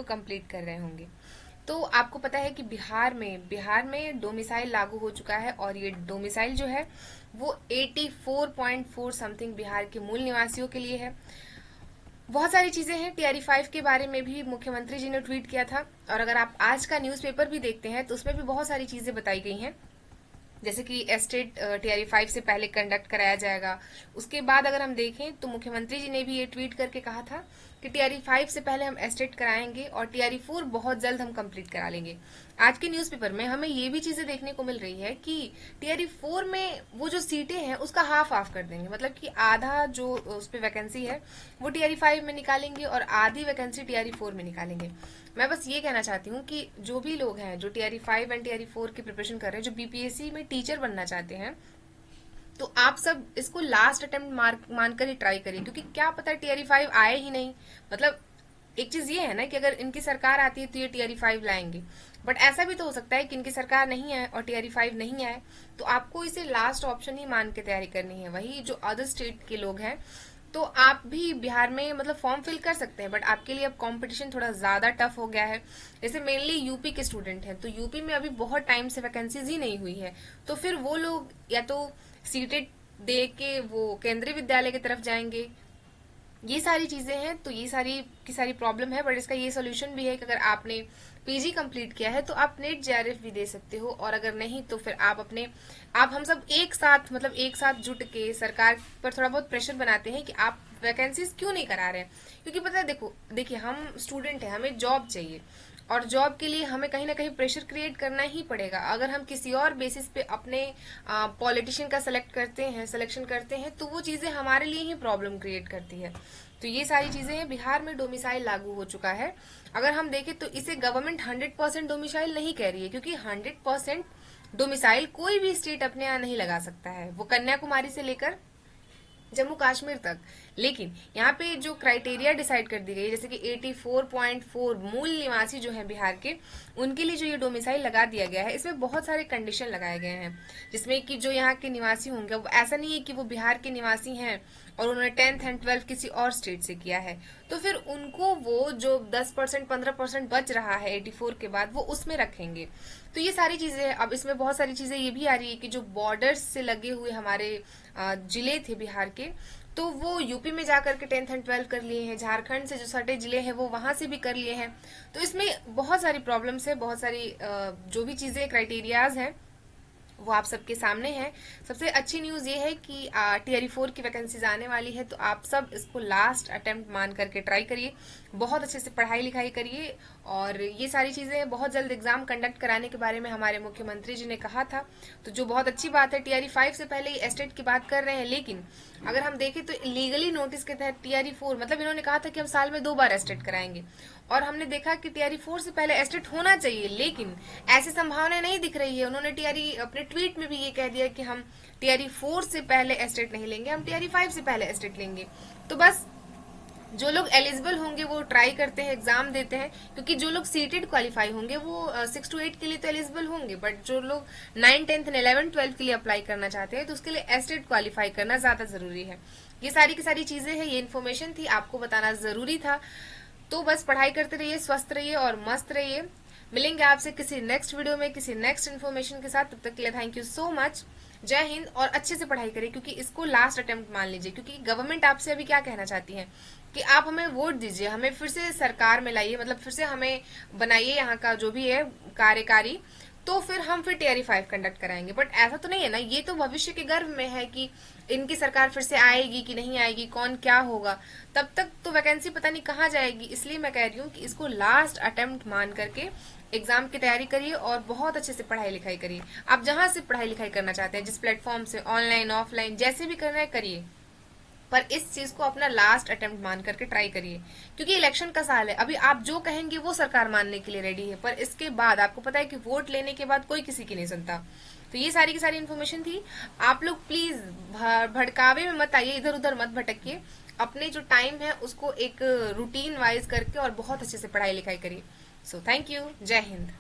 को कंप्लीट कर रहे होंगे। तो आपको पता है कि बिहार में डोमिसाइल लागू हो चुका है, और ये डोमिसाइल जो है वो 84.4 समथिंग बिहार के मूल निवासियों के लिए है। बहुत सारी चीजें हैं। टीआरई 5 के बारे में भी मुख्यमंत्री जी ने ट्वीट किया था, और अगर आप आज का न्यूज़पेपर भी देखते हैं तो उसमें भी बहुत सारी चीजें बताई गई हैं, जैसे कि एस्टेट टीआरई 5 से पहले कंडक्ट कराया जाएगा। उसके बाद अगर हम देखें तो मुख्यमंत्री जी ने भी ये ट्वीट करके कहा था कि टीआरई 5 से पहले हम एस्टेट कराएंगे और टीआरई 4 बहुत जल्द हम कंप्लीट करा लेंगे। आज के न्यूज़पेपर में हमें ये भी चीजें देखने को मिल रही है कि टीआरई 4 में वो जो सीटें हैं उसका हाफ हाफ कर देंगे, मतलब कि आधा जो उस पर वैकेंसी है वो टीआरई 5 में निकालेंगे और आधी वैकेंसी टीआरई 4 में निकालेंगे। मैं बस ये कहना चाहती हूँ कि जो भी लोग हैं जो टीआरई 5 एंड टीआरई 4 की प्रिपरेशन कर रहे हैं, जो बीपीएससी में टीचर बनना चाहते हैं, तो आप सब इसको लास्ट अटेम्प्ट मानकर ही ट्राई करिए, क्योंकि क्या पता टीआरई 5 आए ही नहीं। मतलब एक चीज ये है ना कि अगर इनकी सरकार आती है तो ये टीआरई 5 लाएंगे, बट ऐसा भी तो हो सकता है कि इनकी सरकार नहीं आए और टीआरई 5 नहीं आए, तो आपको इसे लास्ट ऑप्शन ही मान के तैयारी करनी है। वही जो अदर स्टेट के लोग हैं, तो आप भी बिहार में मतलब फॉर्म फिल कर सकते हैं, बट आपके लिए अब कंपटीशन थोड़ा ज्यादा टफ हो गया है। जैसे मेनली यूपी के स्टूडेंट हैं, तो यूपी में अभी बहुत टाइम से वैकेंसीज ही नहीं हुई है, तो फिर वो लोग या तो सीटेट दे के वो केंद्रीय विद्यालय की तरफ जाएंगे। ये सारी चीजें हैं, तो ये सारी की सारी प्रॉब्लम है, बट इसका ये सोल्यूशन भी है कि अगर आपने पीजी कंप्लीट किया है तो आप नेट जेआरएफ भी दे सकते हो, और अगर नहीं तो फिर आप हम सब एक साथ मतलब एक साथ जुट के सरकार पर थोड़ा बहुत प्रेशर बनाते हैं कि आप वैकेंसीज क्यों नहीं करा रहे हैं। क्योंकि पता है, देखिए हम स्टूडेंट हैं, हमें जॉब चाहिए, और जॉब के लिए हमें कहीं ना कहीं प्रेशर क्रिएट करना ही पड़ेगा। अगर हम किसी और बेसिस पे अपने पॉलिटिशियन का सिलेक्शन करते हैं तो वो चीजें हमारे लिए ही प्रॉब्लम क्रिएट करती है। तो ये सारी चीजें हैं। बिहार में डोमिसाइल लागू हो चुका है। अगर हम देखें तो इसे गवर्नमेंट 100% डोमिसाइल नहीं कह रही है, क्योंकि 100% डोमिसाइल कोई भी स्टेट अपने यहाँ नहीं लगा सकता है, वो कन्याकुमारी से लेकर जम्मू कश्मीर तक। लेकिन यहाँ पे जो क्राइटेरिया डिसाइड कर दी गई है, जैसे कि 84.4 मूल निवासी जो है बिहार के, उनके लिए जो ये डोमिसाइल लगा दिया गया है, इसमें बहुत सारे कंडीशन लगाए गए हैं, जिसमें कि जो यहाँ के निवासी होंगे, वो ऐसा नहीं है कि वो बिहार के निवासी हैं और उन्होंने 10th एंड 12th किसी और स्टेट से किया है, तो फिर उनको वो जो 10% 15% बच रहा है 84 के बाद, वो उसमें रखेंगे। तो ये सारी चीजें, अब इसमें बहुत सारी चीजें ये भी आ रही है कि जो बॉर्डर्स से लगे हुए हमारे जिले थे बिहार के, तो वो यूपी में जाकर के 10th एंड 12th कर लिए हैं, झारखंड से जो सटे जिले हैं वो वहां से भी कर लिए हैं। तो इसमें बहुत सारी प्रॉब्लम्स है, बहुत सारी जो भी चीजें क्राइटेरियाज हैं वो आप सबके सामने है। सबसे अच्छी न्यूज ये है कि टीआरई 4 की वैकेंसीज आने वाली है, तो आप सब इसको लास्ट अटेम्प्ट मान करके ट्राई करिए, बहुत अच्छे से पढ़ाई लिखाई करिए। और ये सारी चीजें, बहुत जल्द एग्जाम कंडक्ट कराने के बारे में हमारे मुख्यमंत्री जी ने कहा था, तो जो बहुत अच्छी बात है। टीआरई 5 से पहले एस्टेट की बात कर रहे हैं, लेकिन अगर हम देखें तो लीगली नोटिस के तहत टीआरई 4 मतलब इन्होंने कहा था कि हम साल में 2 बार एस्टेट कराएंगे, और हमने देखा कि टीआरई 4 से पहले एस्टेट होना चाहिए, लेकिन ऐसी संभावना नहीं दिख रही है। उन्होंने टीआरई अपने ट्वीट में भी ये कह दिया कि हम टीआरई 4 से पहले एस्टेट नहीं लेंगे, हम टीआरई 5 से पहले एस्टेट लेंगे। तो बस जो लोग एलिजिबल होंगे वो ट्राई करते हैं, एग्जाम देते हैं, क्योंकि जो लोग सीटेड क्वालिफाई होंगे वो 6 to 8 के लिए तो एलिजिबल होंगे, बट जो लोग 9, 10th, 11, 12 के लिए अप्लाई करना चाहते हैं तो उसके लिए एस्टेट क्वालिफाई करना ज्यादा जरूरी है। ये सारी की सारी चीजें हैं, ये इन्फॉर्मेशन थी, आपको बताना जरूरी था। तो बस पढ़ाई करते रहिए, स्वस्थ रहिए और मस्त रहिए। मिलेंगे आपसे किसी नेक्स्ट वीडियो में किसी नेक्स्ट इन्फॉर्मेशन के साथ। तब तक के लिए थैंक यू सो मच। जय हिंद। और अच्छे से पढ़ाई करिए, क्योंकि इसको लास्ट अटेम्प्ट मान लीजिए, क्योंकि गवर्नमेंट आपसे अभी क्या कहना चाहती है कि आप हमें वोट दीजिए, हमें फिर से सरकार में लाइए, मतलब फिर से हमें बनाइए यहाँ का जो भी है कार्यकारी, तो फिर हम फिर टीआरई 5 कंडक्ट कराएंगे। बट ऐसा तो नहीं है ना, ये तो भविष्य के गर्भ में है कि इनकी सरकार फिर से आएगी कि नहीं आएगी, कौन क्या होगा, तब तक तो वैकेंसी पता नहीं कहाँ जाएगी। इसलिए मैं कह रही हूँ कि इसको लास्ट अटेम्प्ट मान करके एग्जाम की तैयारी करिए और बहुत अच्छे से पढ़ाई लिखाई करिए। आप जहां से पढ़ाई लिखाई करना चाहते हैं, जिस प्लेटफॉर्म से, ऑनलाइन ऑफलाइन जैसे भी करना है करिए, पर इस चीज को अपना लास्ट अटेम्प्ट मान करके ट्राई करिए, क्योंकि इलेक्शन का साल है। अभी आप जो कहेंगे वो सरकार मानने के लिए रेडी है, पर इसके बाद आपको पता है कि वोट लेने के बाद कोई किसी की नहीं सुनता। तो ये सारी की सारी इन्फॉर्मेशन थी। आप लोग प्लीज भड़कावे में मत आइए, इधर उधर मत भटकिए, अपने जो टाइम है उसको एक रूटीन वाइज करके और बहुत अच्छे से पढ़ाई लिखाई करिए। So thank you. जय हिंद।